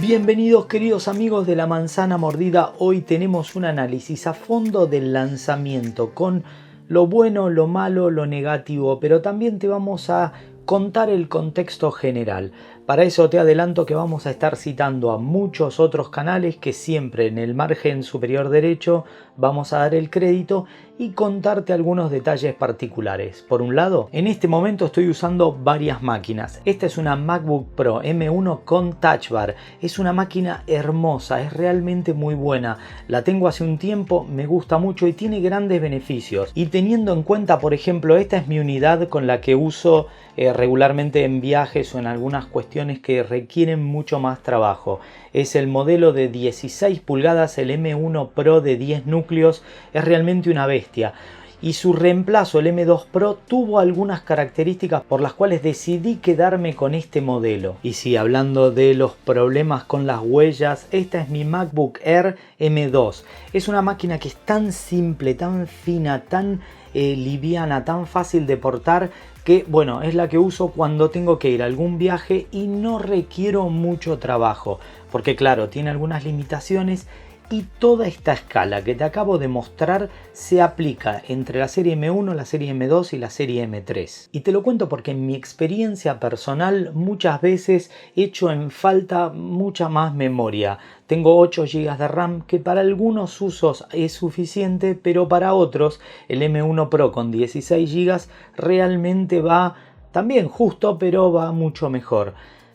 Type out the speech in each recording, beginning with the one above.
Bienvenidos queridos amigos de la manzana mordida. Hoy tenemos un análisis a fondo del lanzamiento con lo bueno, lo malo, lo negativo, pero también te vamos a contar el contexto general. Para eso te adelanto que vamos a estar citando a muchos otros canales que siempre en el margen superior derecho vamos a dar el crédito y contarte algunos detalles particulares. Por un lado, en este momento estoy usando varias máquinas. Esta es una MacBook Pro M1 con Touch Bar. Es una máquina hermosa, es realmente muy buena. La tengo hace un tiempo, me gusta mucho y tiene grandes beneficios. Y teniendo en cuenta, por ejemplo, esta es mi unidad con la que uso regularmente en viajes o en algunas cuestiones que requieren mucho más trabajo. Es el modelo de 16 pulgadas, el M1 Pro de 10 núcleos, es realmente una bestia. Y su reemplazo, el M2 Pro, tuvo algunas características por las cuales decidí quedarme con este modelo. Y sí, hablando de los problemas con las huellas, esta es mi MacBook Air M2. Es una máquina que es tan simple, tan fina, tan liviana, tan fácil de portar, que bueno, es la que uso cuando tengo que ir a algún viaje y no requiero mucho trabajo, porque claro, tiene algunas limitaciones. Y toda esta escala que te acabo de mostrar se aplica entre la serie M1, la serie M2 y la serie M3. Y te lo cuento porque en mi experiencia personal muchas veces echo en falta mucha más memoria. Tengo 8 GB de RAM que para algunos usos es suficiente, pero para otros el M1 Pro con 16 GB realmente va también justo, pero va mucho mejor.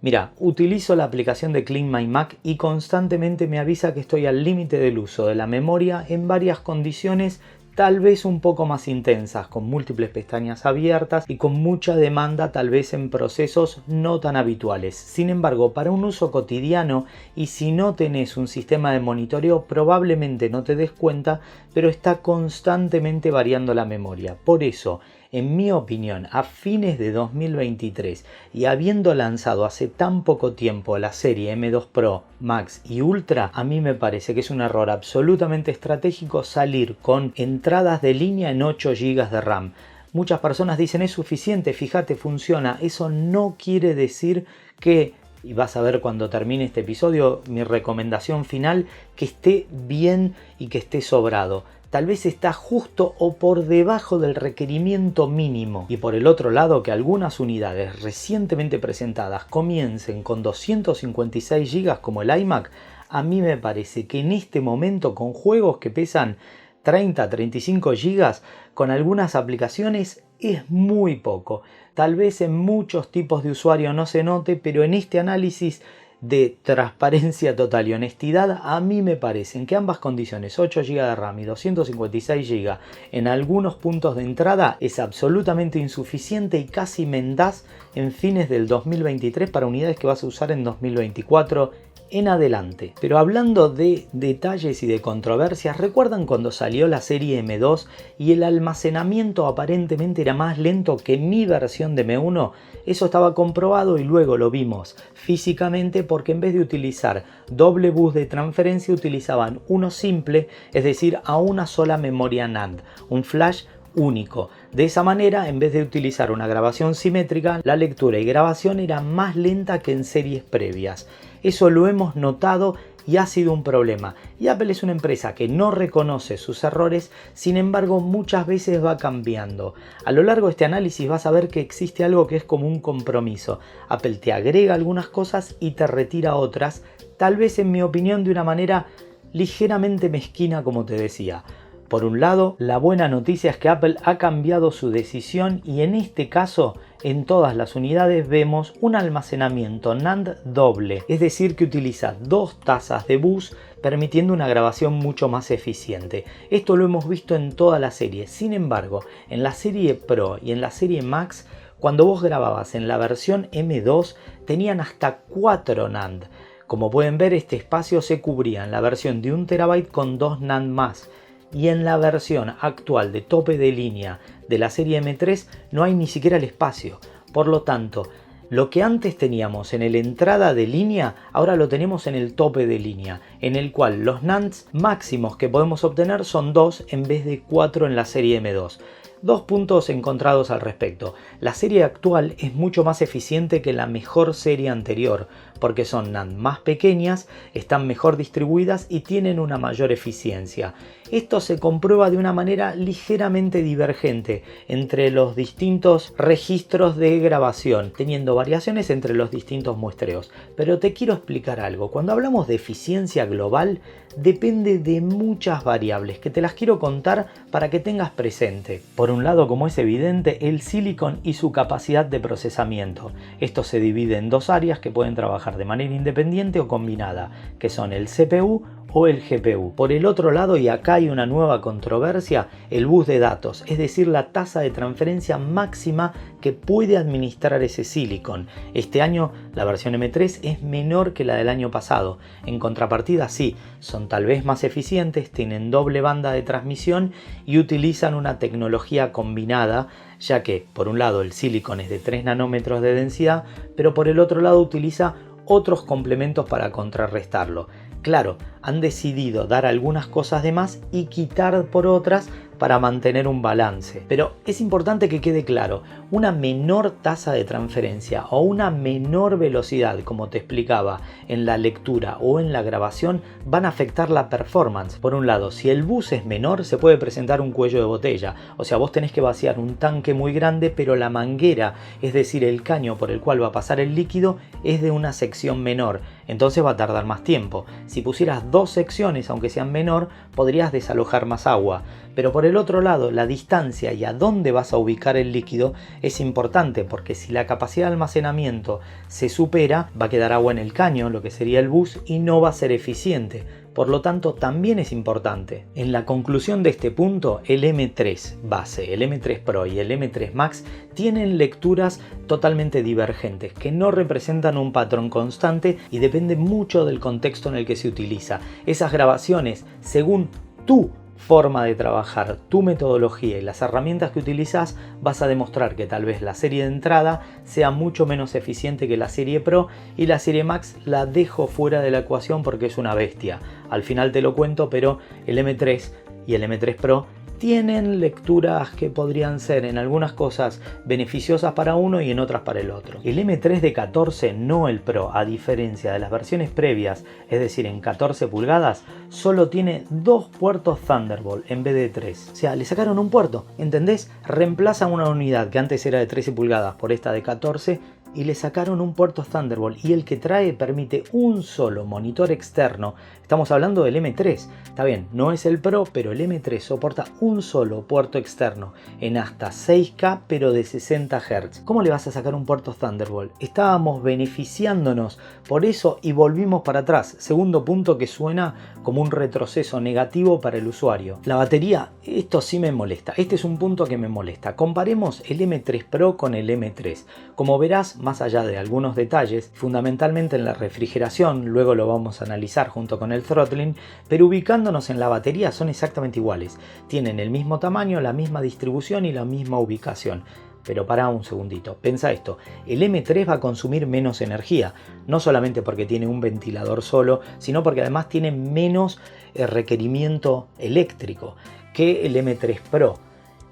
Mira, utilizo la aplicación de Clean My Mac y constantemente me avisa que estoy al límite del uso de la memoria en varias condiciones tal vez un poco más intensas, con múltiples pestañas abiertas y con mucha demanda tal vez en procesos no tan habituales. Sin embargo, para un uso cotidiano y si no tenés un sistema de monitoreo probablemente no te des cuenta, pero está constantemente variando la memoria. Por eso, en mi opinión, a fines de 2023 y habiendo lanzado hace tan poco tiempo la serie M2 Pro, Max y Ultra, a mí me parece que es un error absolutamente estratégico salir con entradas de línea en 8 GB de RAM. Muchas personas dicen es suficiente, fíjate, funciona. Eso no quiere decir que, y vas a ver cuando termine este episodio, mi recomendación final, que esté bien y que esté sobrado. Tal vez está justo o por debajo del requerimiento mínimo. Y por el otro lado, que algunas unidades recientemente presentadas comiencen con 256 GB como el iMac, a mí me parece que en este momento con juegos que pesan 30-35 GB, con algunas aplicaciones es muy poco. Tal vez en muchos tipos de usuario no se note, pero en este análisis de transparencia total y honestidad, a mí me parecen que ambas condiciones, 8 GB de RAM y 256 GB en algunos puntos de entrada, es absolutamente insuficiente y casi mendaz en fines del 2023 para unidades que vas a usar en 2024 en adelante. Pero hablando de detalles y de controversias, ¿recuerdan cuando salió la serie M2 y el almacenamiento aparentemente era más lento que mi versión de M1? Eso estaba comprobado y luego lo vimos físicamente porque en vez de utilizar doble bus de transferencia utilizaban uno simple, es decir, a una sola memoria NAND, un flash único. De esa manera, en vez de utilizar una grabación simétrica, la lectura y grabación era más lenta que en series previas. Eso lo hemos notado y ha sido un problema. Y Apple es una empresa que no reconoce sus errores, sin embargo muchas veces va cambiando. A lo largo de este análisis vas a ver que existe algo que es como un compromiso. Apple te agrega algunas cosas y te retira otras, tal vez en mi opinión de una manera ligeramente mezquina, como te decía. Por un lado, la buena noticia es que Apple ha cambiado su decisión y en este caso, en todas las unidades vemos un almacenamiento NAND doble, es decir que utiliza 2 tazas de bus permitiendo una grabación mucho más eficiente. Esto lo hemos visto en toda la serie, sin embargo, en la serie Pro y en la serie Max, cuando vos grababas en la versión M2 tenían hasta 4 NAND. Como pueden ver, este espacio se cubría en la versión de 1 TB con 2 NAND más. Y en la versión actual de tope de línea de la serie M3 no hay ni siquiera el espacio. Por lo tanto, lo que antes teníamos en el entrada de línea, ahora lo tenemos en el tope de línea, en el cual los NANDs máximos que podemos obtener son 2 en vez de 4 en la serie M2. Dos puntos encontrados al respecto. La serie actual es mucho más eficiente que la mejor serie anterior, porque son NAND más pequeñas, están mejor distribuidas y tienen una mayor eficiencia. Esto se comprueba de una manera ligeramente divergente entre los distintos registros de grabación, teniendo variaciones entre los distintos muestreos. Pero te quiero explicar algo. Cuando hablamos de eficiencia global, depende de muchas variables que te las quiero contar para que tengas presente. Por un lado, como es evidente, el silicon y su capacidad de procesamiento. Esto se divide en dos áreas que pueden trabajar de manera independiente o combinada, que son el CPU o el GPU. Por el otro lado, y acá hay una nueva controversia, el bus de datos, es decir, la tasa de transferencia máxima que puede administrar ese silicon. Este año la versión M3 es menor que la del año pasado. En contrapartida, sí, son tal vez más eficientes, tienen doble banda de transmisión y utilizan una tecnología combinada, ya que por un lado el silicon es de 3 nanómetros de densidad, pero por el otro lado utiliza otros complementos para contrarrestarlo. Claro, han decidido dar algunas cosas de más y quitar por otras para mantener un balance. Pero es importante que quede claro, una menor tasa de transferencia o una menor velocidad, como te explicaba, en la lectura o en la grabación, van a afectar la performance. Por un lado, si el bus es menor, se puede presentar un cuello de botella. O sea, vos tenés que vaciar un tanque muy grande, pero la manguera, es decir, el caño por el cual va a pasar el líquido, es de una sección menor. Entonces va a tardar más tiempo. Si pusieras dos secciones, aunque sean menor, podrías desalojar más agua. Pero por el otro lado, la distancia y a dónde vas a ubicar el líquido es importante, porque si la capacidad de almacenamiento se supera, va a quedar agua en el caño, lo que sería el bus, y no va a ser eficiente. Por lo tanto, también es importante. En la conclusión de este punto, el M3 base, el M3 Pro y el M3 Max tienen lecturas totalmente divergentes, que no representan un patrón constante y depende mucho del contexto en el que se utiliza. Esas grabaciones, según tu forma de trabajar, tu metodología y las herramientas que utilizas, vas a demostrar que tal vez la serie de entrada sea mucho menos eficiente que la serie Pro, y la serie Max la dejo fuera de la ecuación porque es una bestia. Al final te lo cuento, pero el M3 y el M3 Pro tienen lecturas que podrían ser en algunas cosas beneficiosas para uno y en otras para el otro. El M3 de 14, no el Pro, a diferencia de las versiones previas, es decir, en 14 pulgadas, solo tiene dos puertos Thunderbolt en vez de 3. O sea, le sacaron un puerto, ¿entendés? Reemplazan una unidad que antes era de 13 pulgadas por esta de 14 y le sacaron un puerto Thunderbolt, y el que trae permite un solo monitor externo. Estamos hablando del M3, está bien, no es el Pro, pero el M3 soporta un solo puerto externo en hasta 6K, pero de 60 Hz. ¿Cómo le vas a sacar un puerto Thunderbolt? Estábamos beneficiándonos por eso y volvimos para atrás. Segundo punto que suena como un retroceso negativo para el usuario. La batería, esto sí me molesta. Este es un punto que me molesta. Comparemos el M3 Pro con el M3. Como verás, más allá de algunos detalles, fundamentalmente en la refrigeración, luego lo vamos a analizar junto con el throttling, pero ubicándonos en la batería son exactamente iguales. Tienen el mismo tamaño, la misma distribución y la misma ubicación. Pero para un segundito, pensa esto, el M3 va a consumir menos energía, no solamente porque tiene un ventilador solo, sino porque además tiene menos requerimiento eléctrico que el M3 Pro.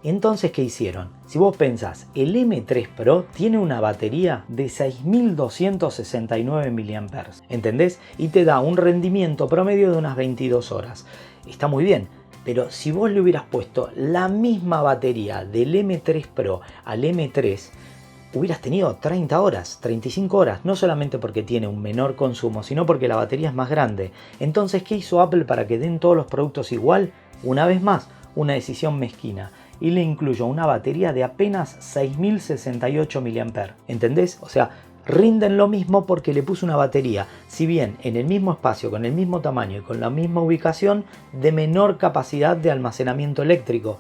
Entonces, ¿qué hicieron? Si vos pensás, el M3 Pro tiene una batería de 6269 mAh, ¿entendés? Y te da un rendimiento promedio de unas 22 horas. Está muy bien, pero si vos le hubieras puesto la misma batería del M3 Pro al M3, hubieras tenido 30 horas, 35 horas, no solamente porque tiene un menor consumo, sino porque la batería es más grande. Entonces, ¿qué hizo Apple para que den todos los productos igual? Una vez más, una decisión mezquina. Y le incluyó una batería de apenas 6068 mAh. ¿Entendés? O sea, rinden lo mismo porque le puso una batería, si bien en el mismo espacio, con el mismo tamaño y con la misma ubicación, de menor capacidad de almacenamiento eléctrico.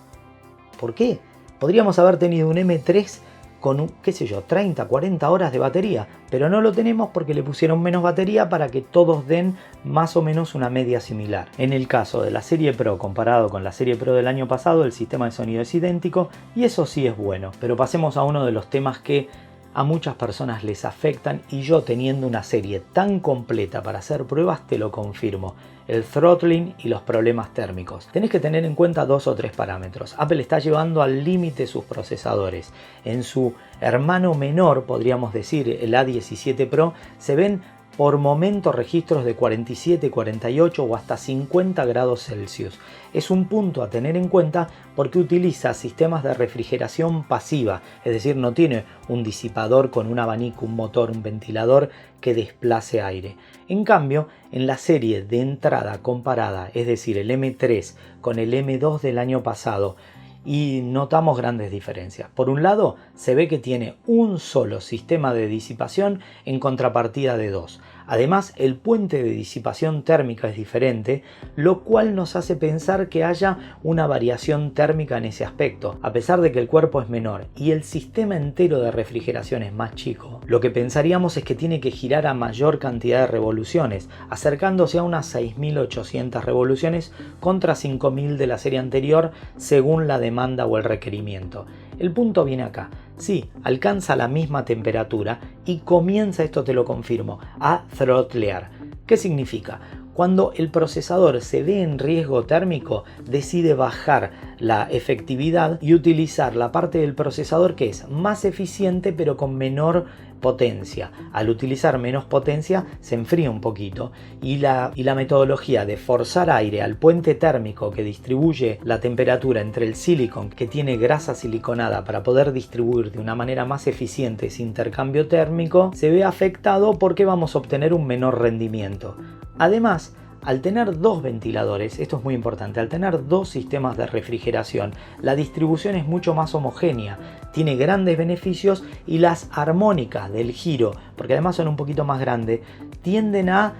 ¿Por qué? Podríamos haber tenido un M3 con, qué sé yo, 30, 40 horas de batería, pero no lo tenemos porque le pusieron menos batería para que todos den más o menos una media similar. En el caso de la serie Pro comparado con la serie Pro del año pasado, el sistema de sonido es idéntico y eso sí es bueno. Pero pasemos a uno de los temas que a muchas personas les afectan y yo teniendo una serie tan completa para hacer pruebas te lo confirmo. El throttling y los problemas térmicos. Tenés que tener en cuenta 2 o 3 parámetros. Apple está llevando al límite sus procesadores. En su hermano menor, podríamos decir, el A17 Pro, se ven por momento registros de 47, 48 o hasta 50 grados Celsius. Es un punto a tener en cuenta porque utiliza sistemas de refrigeración pasiva, es decir, no tiene un disipador con un abanico, un motor, un ventilador que desplace aire. En cambio, en la serie de entrada comparada, es decir, el M3 con el M2 del año pasado, y notamos grandes diferencias. Por un lado, se ve que tiene un solo sistema de disipación en contrapartida de 2. Además, el puente de disipación térmica es diferente, lo cual nos hace pensar que haya una variación térmica en ese aspecto, a pesar de que el cuerpo es menor y el sistema entero de refrigeración es más chico. Lo que pensaríamos es que tiene que girar a mayor cantidad de revoluciones, acercándose a unas 6.800 revoluciones contra 5.000 de la serie anterior, según la demanda o el requerimiento. El punto viene acá. Sí, alcanza la misma temperatura y comienza, esto te lo confirmo, a throttlear. ¿Qué significa? Cuando el procesador se ve en riesgo térmico, decide bajar la efectividad y utilizar la parte del procesador que es más eficiente pero con menor potencia. Al utilizar menos potencia se enfría un poquito y la metodología de forzar aire al puente térmico que distribuye la temperatura entre el silicon, que tiene grasa siliconada para poder distribuir de una manera más eficiente ese intercambio térmico, se ve afectado porque vamos a obtener un menor rendimiento. Además, al tener 2 ventiladores, esto es muy importante, al tener 2 sistemas de refrigeración, la distribución es mucho más homogénea, tiene grandes beneficios y las armónicas del giro, porque además son un poquito más grandes, tienden a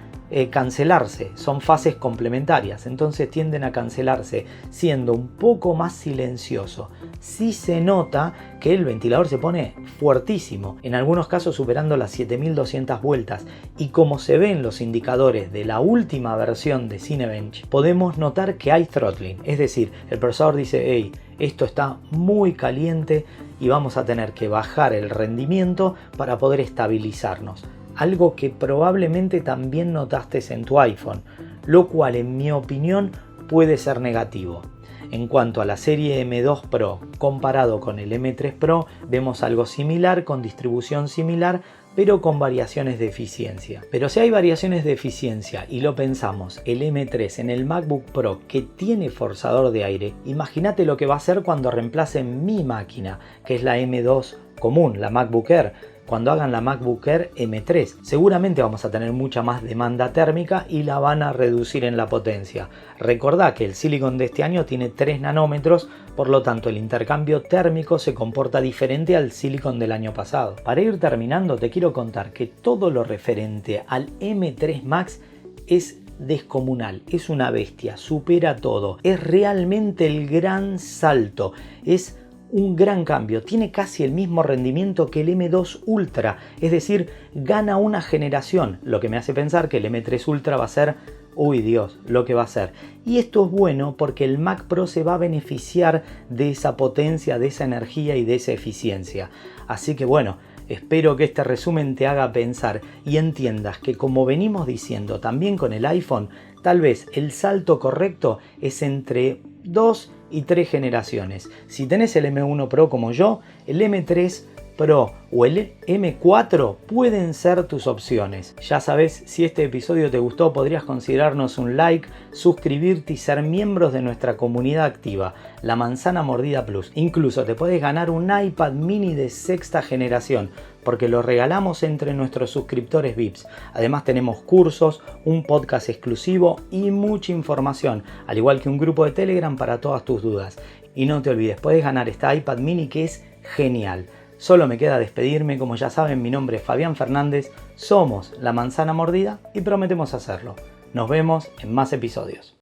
cancelarse, son fases complementarias, entonces tienden a cancelarse siendo un poco más silencioso. Sí se nota que el ventilador se pone fuertísimo, en algunos casos superando las 7200 vueltas, y como se ven los indicadores de la última versión de Cinebench, podemos notar que hay throttling, es decir, el procesador dice, hey, esto está muy caliente y vamos a tener que bajar el rendimiento para poder estabilizarnos. Algo que probablemente también notaste en tu iPhone, lo cual en mi opinión puede ser negativo. En cuanto a la serie M2 Pro comparado con el M3 Pro, vemos algo similar, con distribución similar, pero con variaciones de eficiencia. Pero si hay variaciones de eficiencia y lo pensamos, el M3 en el MacBook Pro que tiene forzador de aire, imagínate lo que va a hacer cuando reemplacen mi máquina, que es la M2 común, la MacBook Air. Cuando hagan la MacBook Air M3, seguramente vamos a tener mucha más demanda térmica y la van a reducir en la potencia. Recordá que el silicon de este año tiene 3 nanómetros, por lo tanto el intercambio térmico se comporta diferente al silicon del año pasado. Para ir terminando, te quiero contar que todo lo referente al M3 Max es descomunal, es una bestia, supera todo, es realmente el gran salto, es un gran cambio, tiene casi el mismo rendimiento que el M2 Ultra, es decir, gana una generación, lo que me hace pensar que el M3 Ultra va a ser, uy Dios, lo que va a ser. Y esto es bueno porque el Mac Pro se va a beneficiar de esa potencia, de esa energía y de esa eficiencia. Así que bueno, espero que este resumen te haga pensar y entiendas que, como venimos diciendo también con el iPhone, tal vez el salto correcto es entre 2 y 3 generaciones. Si tenés el M1 Pro como yo, el M3 Pro o el M4 pueden ser tus opciones. Ya sabes, si este episodio te gustó, podrías considerarnos un like, suscribirte y ser miembros de nuestra comunidad activa, la Manzana Mordida Plus. Incluso te puedes ganar un iPad mini de 6ª generación, porque lo regalamos entre nuestros suscriptores VIPs. Además tenemos cursos, un podcast exclusivo y mucha información, al igual que un grupo de Telegram para todas tus dudas. Y no te olvides, puedes ganar este iPad mini que es genial. Solo me queda despedirme, como ya saben, mi nombre es Fabián Fernández, somos La Manzana Mordida y prometemos hacerlo. Nos vemos en más episodios.